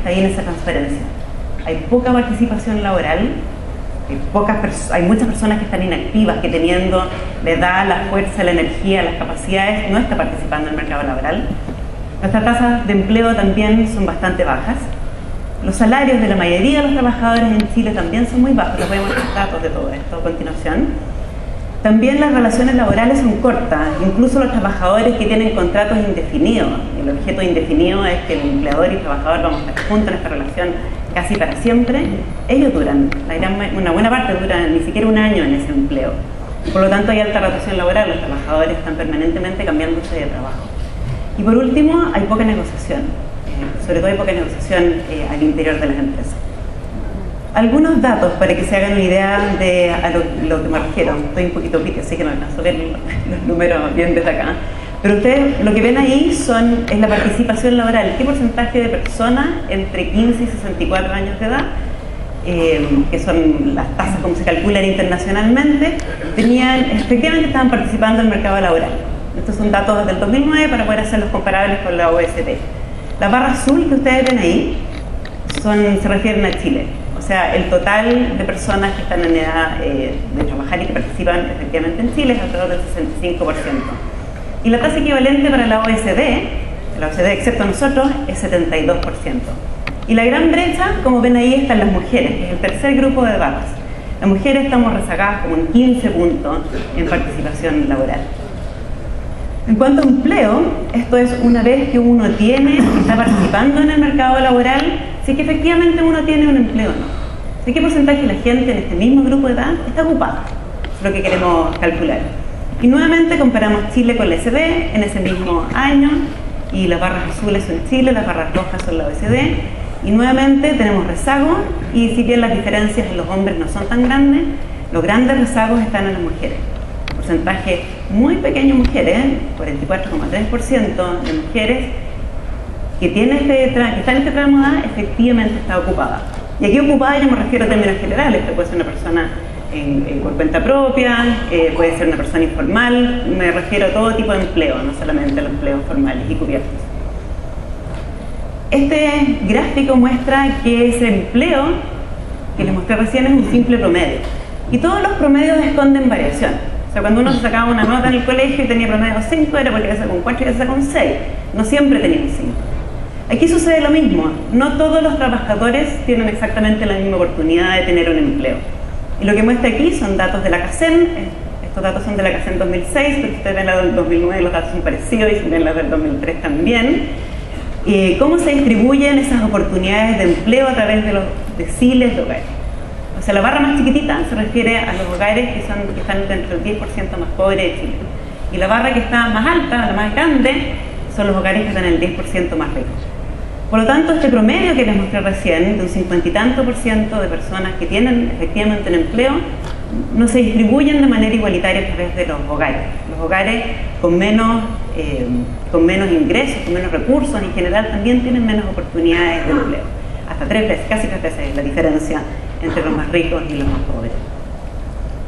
está ahí en esa transparencia. Hay poca participación laboral, hay muchas personas que están inactivas, que teniendo la edad, la fuerza, la energía, las capacidades, no está participando en el mercado laboral. Nuestras tasas de empleo también son bastante bajas. Los salarios de la mayoría de los trabajadores en Chile también son muy bajos. Les voy a mostrar datos de todo esto a continuación. También las relaciones laborales son cortas, incluso los trabajadores que tienen contratos indefinidos. El objeto indefinido es que el empleador y el trabajador vamos a estar juntos en esta relación casi para siempre. Ellos duran, una buena parte dura ni siquiera un año en ese empleo. Por lo tanto hay alta rotación laboral, los trabajadores están permanentemente cambiándose de trabajo. Y por último, hay poca negociación, sobre todo hay poca negociación al interior de las empresas. Algunos datos para que se hagan una idea de a lo que me refiero. Estoy un poquito piti, así que no alcanzo a ver los números bien desde acá. Pero ustedes lo que ven ahí es la participación laboral. ¿Qué porcentaje de personas entre 15 y 64 años de edad, que son las tasas como se calculan internacionalmente, efectivamente estaban participando en el mercado laboral? Estos son datos del 2009 para poder hacerlos comparables con la OECD. La barra azul que ustedes ven ahí se refieren a Chile. O sea, el total de personas que están en edad de trabajar y que participan efectivamente en Chile es alrededor del 65%. Y la tasa equivalente para la OECD excepto nosotros, es 72%. Y la gran brecha, como ven ahí, están las mujeres, que es el tercer grupo de barras. Las mujeres estamos rezagadas como en 15 puntos en participación laboral. En cuanto a empleo, esto es una vez que uno está participando en el mercado laboral, si que efectivamente uno tiene un empleo o no. ¿De qué porcentaje de la gente en este mismo grupo de edad está ocupada? Es lo que queremos calcular. Y nuevamente comparamos Chile con la OECD en ese mismo año, y las barras azules son Chile, las barras rojas son la OECD, y nuevamente tenemos rezago, y si bien las diferencias en los hombres no son tan grandes, los grandes rezagos están en las mujeres. Porcentaje muy pequeño de mujeres, 44,3% de mujeres que están en este tramo de edad, efectivamente está ocupada. Y aquí ocupada yo me refiero a términos generales, que puede ser una persona por cuenta propia, puede ser una persona informal, me refiero a todo tipo de empleo, no solamente a los empleos formales y cubiertos. Este gráfico muestra que ese empleo que les mostré recién es un simple promedio. Y todos los promedios esconden variación. O sea, cuando uno sacaba una nota en el colegio y tenía promedio 5, era porque ya sacó un 4 y ya sacó un 6. No siempre tenía un 5. Aquí sucede lo mismo. No todos los trabajadores tienen exactamente la misma oportunidad de tener un empleo. Y lo que muestra aquí son datos de la CACEN. Estos datos son de la CACEN 2006, pero si ustedes ven la del 2009 los datos son parecidos, y si ven la del 2003 también. ¿Cómo se distribuyen esas oportunidades de empleo a través de los deciles de hogares? O sea, la barra más chiquitita se refiere a los hogares que están dentro del 10% más pobre de Chile. Y la barra que está más alta, la más grande, son los hogares que están en el 10% más ricos. Por lo tanto, este promedio que les mostré recién, de un 50 y tanto por ciento de personas que tienen efectivamente un empleo, no se distribuyen de manera igualitaria a través de los hogares. Los hogares con menos ingresos, con menos recursos en general, también tienen menos oportunidades de empleo. Hasta 3 veces, casi 3 veces la diferencia entre los más ricos y los más pobres.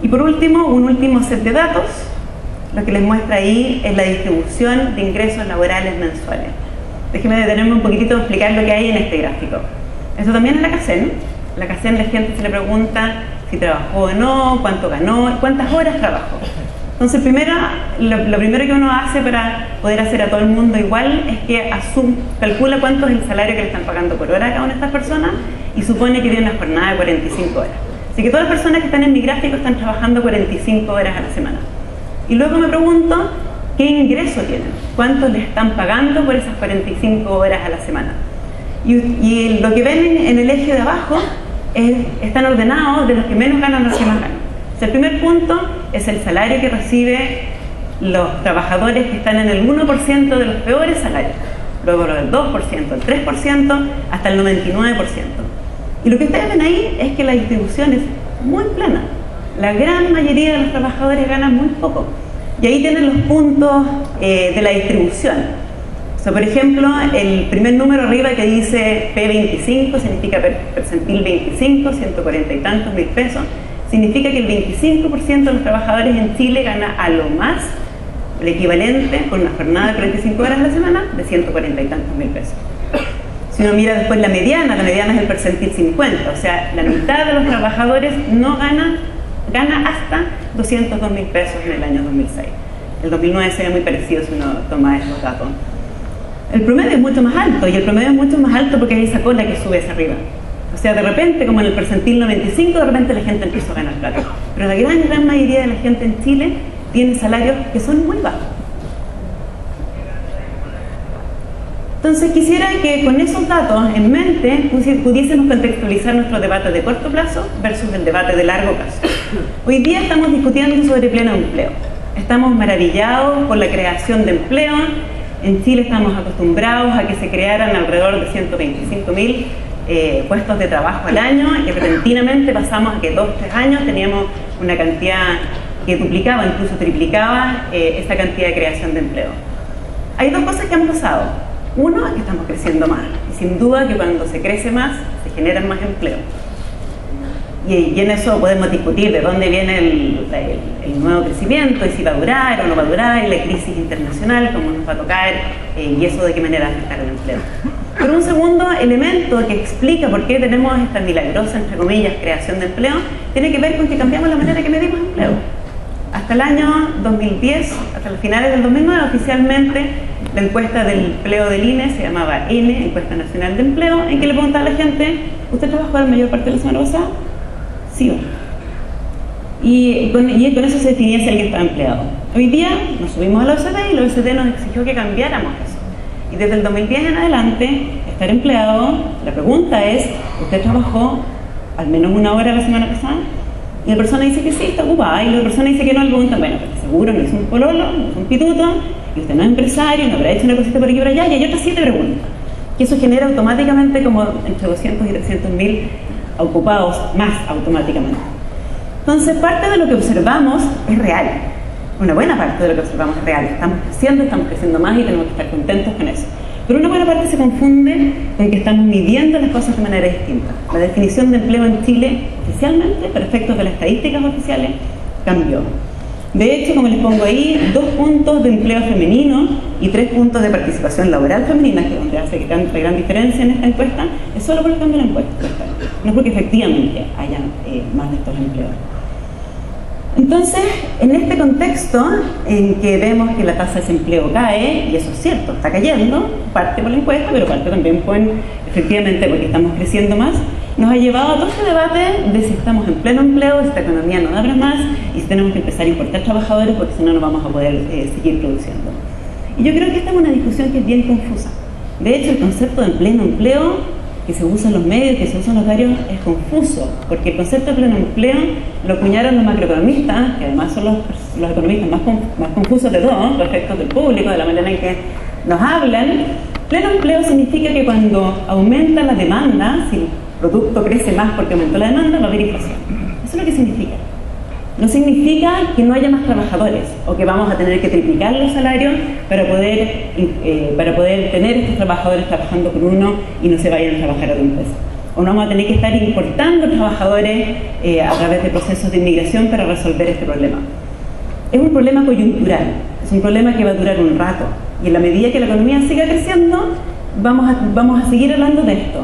Y por último, un último set de datos. Lo que les muestra ahí es la distribución de ingresos laborales mensuales. Déjenme detenerme un poquitito a explicar lo que hay en este gráfico. Eso también es la CACEN. La CACEN, la gente se le pregunta si trabajó o no, cuánto ganó, cuántas horas trabajó. Entonces, lo primero que uno hace para poder hacer a todo el mundo igual es que calcula cuánto es el salario que le están pagando por hora a cada una de estas personas y supone que tiene una jornada de 45 horas. Así que todas las personas que están en mi gráfico están trabajando 45 horas a la semana. Y luego me pregunto, ¿qué ingreso tienen? ¿Cuánto les están pagando por esas 45 horas a la semana? Y lo que ven en el eje de abajo están ordenados de los que menos ganan a los que más ganan. O sea, el primer punto es el salario que reciben los trabajadores que están en el 1% de los peores salarios. Luego del 2%, el 3%, hasta el 99%. Y lo que ustedes ven ahí es que la distribución es muy plana. La gran mayoría de los trabajadores ganan muy poco. Y ahí tienen los puntos de la distribución. O sea, por ejemplo, el primer número arriba que dice P25 significa percentil 25, 140 y tantos mil pesos. Significa que el 25% de los trabajadores en Chile gana a lo más el equivalente con una jornada de 45 horas a la semana de 140 y tantos mil pesos. Si uno mira después la mediana es el percentil 50, o sea, la mitad de los trabajadores no gana hasta 202.000 pesos en el año 2006. El 2009 se ve muy parecido si uno toma estos datos. El promedio es mucho más alto, y el promedio es mucho más alto porque hay esa cola que sube hacia arriba. O sea, de repente, como en el percentil 95, de repente la gente empezó a ganar plata. Pero la gran mayoría de la gente en Chile tiene salarios que son muy bajos. Entonces quisiera que con esos datos en mente pudiésemos contextualizar nuestro debate de corto plazo versus el debate de largo plazo. Hoy día estamos discutiendo sobre pleno empleo. Estamos maravillados por la creación de empleo. En Chile estamos acostumbrados a que se crearan alrededor de 125.000 puestos de trabajo al año, y repentinamente pasamos a que 2 o 3 años teníamos una cantidad que duplicaba, incluso triplicaba esa cantidad de creación de empleo. Hay 2 cosas que han pasado. Uno, es que estamos creciendo más, y sin duda que cuando se crece más, se generan más empleo. Y en eso podemos discutir de dónde viene el nuevo crecimiento, y si va a durar o no va a durar, y la crisis internacional, cómo nos va a tocar, y eso de qué manera va a afectar el empleo. Pero un segundo elemento que explica por qué tenemos esta milagrosa, entre comillas, creación de empleo, tiene que ver con que cambiamos la manera que medimos empleo. Hasta el año 2010, hasta los finales del 2009, oficialmente, la encuesta del empleo del INE se llamaba N, Encuesta Nacional de Empleo, en que le preguntaba a la gente: ¿usted trabajó la mayor parte de la semana pasada? Sí o no. Y con eso se definía si alguien estaba empleado. Hoy día nos subimos a la OCDE, y la OCDE nos exigió que cambiáramos eso. Y desde el 2010 en adelante, estar empleado, la pregunta es: ¿usted trabajó al menos 1 hora la semana pasada? Y la persona dice que sí, está ocupada, y la persona dice que no, le preguntan: bueno, pero seguro no es un pololo, no es un pituto, y usted no es empresario, no habrá hecho una cosita por aquí y por allá, y hay otras 7 preguntas. Que eso genera automáticamente como entre 200 y 300.000 ocupados más automáticamente. Entonces, parte de lo que observamos es real. Una buena parte de lo que observamos es real. Estamos creciendo más, y tenemos que estar contentos con eso. Pero una buena parte se confunde con que estamos midiendo las cosas de manera distinta. La definición de empleo en Chile, oficialmente, para efectos de las estadísticas oficiales, cambió. De hecho, como les pongo ahí, 2 puntos de empleo femenino y 3 puntos de participación laboral femenina, que es donde hace la gran diferencia en esta encuesta, es solo por el cambio de la encuesta, no porque efectivamente haya más de estos empleos. Entonces, en este contexto en que vemos que la tasa de desempleo cae, y eso es cierto, está cayendo, parte por la encuesta, pero parte también efectivamente porque estamos creciendo más, nos ha llevado a todo este debate de si estamos en pleno empleo, si esta economía no da para más, y si tenemos que empezar a importar trabajadores porque si no, no vamos a poder seguir produciendo. Y yo creo que esta es una discusión que es bien confusa. De hecho, el concepto de pleno empleo que se usa en los medios, que se usa en los diarios, es confuso, porque el concepto de pleno empleo lo acuñaron los macroeconomistas, que además son los economistas más confusos de todos, los efectos del público, de la manera en que nos hablan. Pleno empleo significa que cuando aumenta la demanda, si el producto crece más porque aumentó la demanda, va a haber inflación. Eso es lo que significa. No significa que no haya más trabajadores, o que vamos a tener que triplicar los salarios para poder tener estos trabajadores trabajando con uno y no se vayan a trabajar a otra empresa. O no vamos a tener que estar importando trabajadores a través de procesos de inmigración para resolver este problema. Es un problema coyuntural, es un problema que va a durar un rato, y en la medida que la economía siga creciendo, vamos a seguir hablando de esto.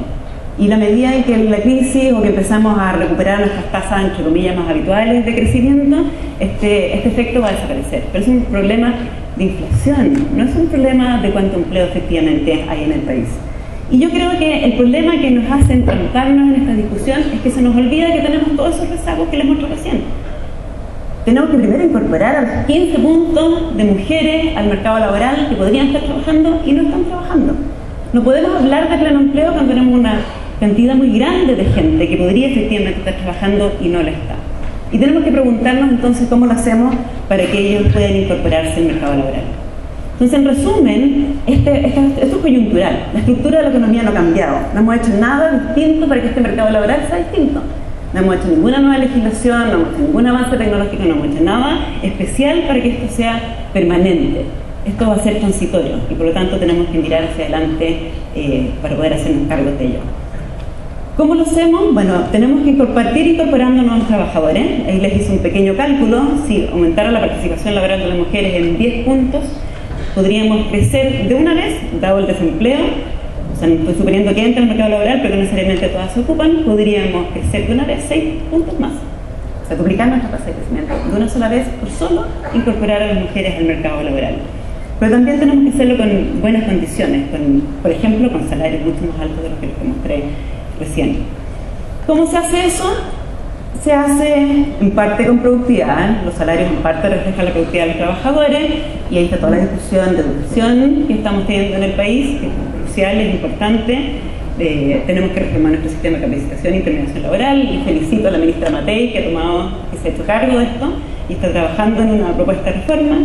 Y la medida en que la crisis, o que empezamos a recuperar nuestras tasas, entre comillas, más habituales de crecimiento, este efecto va a desaparecer. Pero es un problema de inflación, no es un problema de cuánto empleo efectivamente hay en el país. Y yo creo que el problema que nos hace entroncarnos en esta discusión es que se nos olvida que tenemos todos esos rezagos que les muestro recién. Tenemos que primero incorporar a los 15 puntos de mujeres al mercado laboral que podrían estar trabajando y no están trabajando. No podemos hablar de pleno empleo cuando tenemos una cantidad muy grande de gente que podría efectivamente estar trabajando y no lo está. Y tenemos que preguntarnos entonces cómo lo hacemos para que ellos puedan incorporarse al mercado laboral. Entonces, en resumen, esto es coyuntural. La estructura de la economía no ha cambiado. No hemos hecho nada distinto para que este mercado laboral sea distinto. No hemos hecho ninguna nueva legislación, no hemos hecho ningún avance tecnológico, no hemos hecho nada especial para que esto sea permanente. Esto va a ser transitorio y por lo tanto tenemos que mirar hacia adelante para poder hacernos cargo de ello. ¿Cómo lo hacemos? Bueno, tenemos que partir incorporando nuevos trabajadores. Ahí les hice un pequeño cálculo. Si aumentara la participación laboral de las mujeres en 10 puntos, podríamos crecer de una vez, dado el desempleo, sea, estoy suponiendo que entra al mercado laboral, pero no necesariamente todas se ocupan, podríamos crecer de una vez 6 puntos más. O sea, duplicar nuestra tasa de crecimiento de una sola vez por solo incorporar a las mujeres al mercado laboral. Pero también tenemos que hacerlo con buenas condiciones, por ejemplo, con salarios mucho más altos de los que les mostré recién. ¿Cómo se hace eso? Se hace en parte con productividad, los salarios en parte reflejan la productividad de los trabajadores, y ahí está toda la discusión de educación que estamos teniendo en el país, que es crucial, es importante. Tenemos que reformar nuestro sistema de capacitación e intermediación laboral, y felicito a la ministra Matei que se ha hecho cargo de esto y está trabajando en una propuesta de reforma.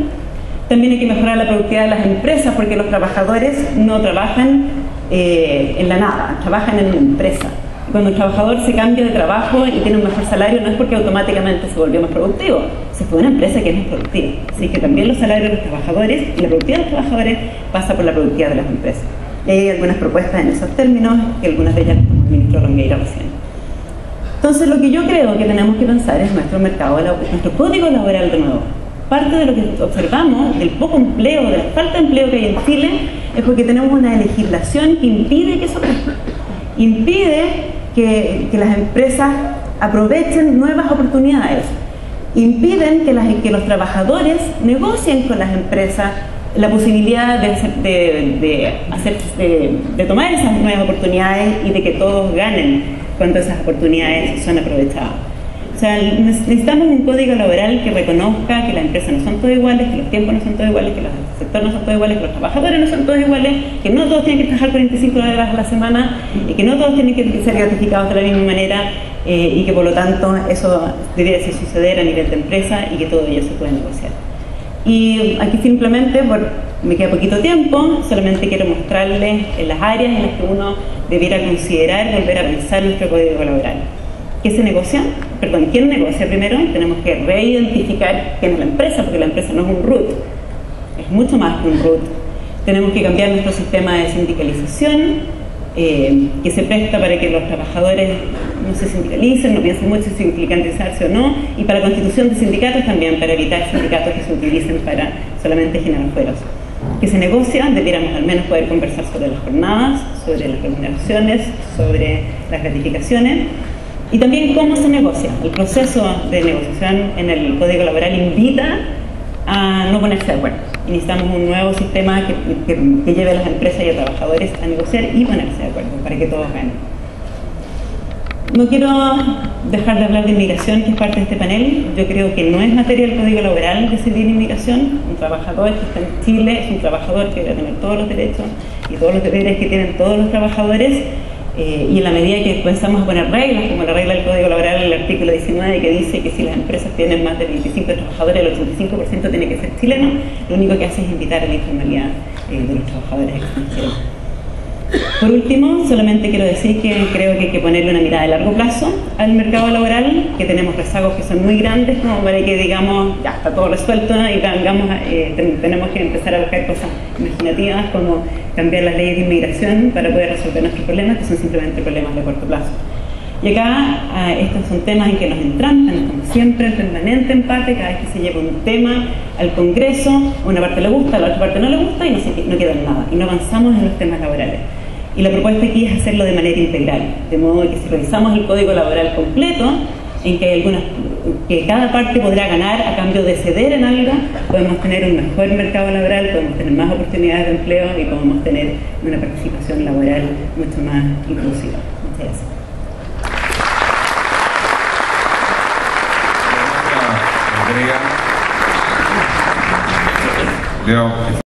También hay que mejorar la productividad de las empresas, porque los trabajadores no trabajan en la nada, trabajan en una empresa. Cuando el trabajador se cambia de trabajo y tiene un mejor salario, no es porque automáticamente se volvió más productivo, se fue a una empresa que es más productiva. Así que también los salarios de los trabajadores y la productividad de los trabajadores pasa por la productividad de las empresas. Y hay algunas propuestas en esos términos, que algunas de ellas como el ministro Rongueira recién. Entonces, lo que yo creo que tenemos que pensar es nuestro código laboral de nuevo. Parte de lo que observamos, del poco empleo, de la falta de empleo que hay en Chile, es porque tenemos una legislación que impide que eso ocurra. Impide que las empresas aprovechen nuevas oportunidades. Impiden que los trabajadores negocien con las empresas la posibilidad de tomar esas nuevas oportunidades y de que todos ganen cuando esas oportunidades son aprovechadas. O sea, necesitamos un código laboral que reconozca que las empresas no son todas iguales, que los tiempos no son todos iguales, que los sectores no son todos iguales, que los trabajadores no son todos iguales, que no todos tienen que trabajar 45 horas a la semana y que no todos tienen que ser gratificados de la misma manera, y que por lo tanto eso debería suceder a nivel de empresa y que todo ello se puede negociar. Y aquí simplemente, me queda poquito tiempo, solamente quiero mostrarles en las áreas en las que uno debiera considerar volver a pensar nuestro código laboral. ¿Qué se negocia? Perdón, ¿quién negocia primero? Tenemos que reidentificar quién es la empresa, porque la empresa no es un root, es mucho más que un root. Tenemos que cambiar nuestro sistema de sindicalización, que se presta para que los trabajadores no se sindicalicen, no piensen mucho si sindicalizarse o no, y para la constitución de sindicatos también, para evitar sindicatos que se utilicen para solamente generar fueros. Que se negocia, debiéramos al menos poder conversar sobre las jornadas, sobre las remuneraciones, sobre las gratificaciones, y también cómo se negocia. El proceso de negociación en el Código Laboral invita a no ponerse de acuerdo. Y necesitamos un nuevo sistema que lleve a las empresas y a trabajadores a negociar y ponerse de acuerdo para que todos ganen. No quiero dejar de hablar de inmigración, que es parte de este panel. Yo creo que no es materia del Código Laboral decidir inmigración. Un trabajador que está en Chile es un trabajador que debe tener todos los derechos y todos los deberes que tienen todos los trabajadores. Y en la medida que comenzamos a poner reglas, como la regla del Código Laboral, el artículo 19, que dice que si las empresas tienen más de 25 trabajadores, el 85% tiene que ser chileno, lo único que hace es invitar a la informalidad de los trabajadores extranjeros. Por último, solamente quiero decir que creo que hay que ponerle una mirada de largo plazo al mercado laboral, que tenemos rezagos que son muy grandes como para que digamos, ya está todo resuelto y tenemos que empezar a buscar cosas imaginativas como cambiar las leyes de inmigración para poder resolver nuestros problemas, que son simplemente problemas de corto plazo. Y acá estos son temas en que nos entrampan, como siempre, en permanente empate. Cada vez que se lleva un tema al Congreso, una parte le gusta, la otra parte no le gusta y no queda en nada, y no avanzamos en los temas laborales. Y la propuesta aquí es hacerlo de manera integral, de modo que si revisamos el Código Laboral completo, en que hay que cada parte podrá ganar a cambio de ceder en algo, podemos tener un mejor mercado laboral, podemos tener más oportunidades de empleo y podemos tener una participación laboral mucho más inclusiva. Muchas gracias. Leo.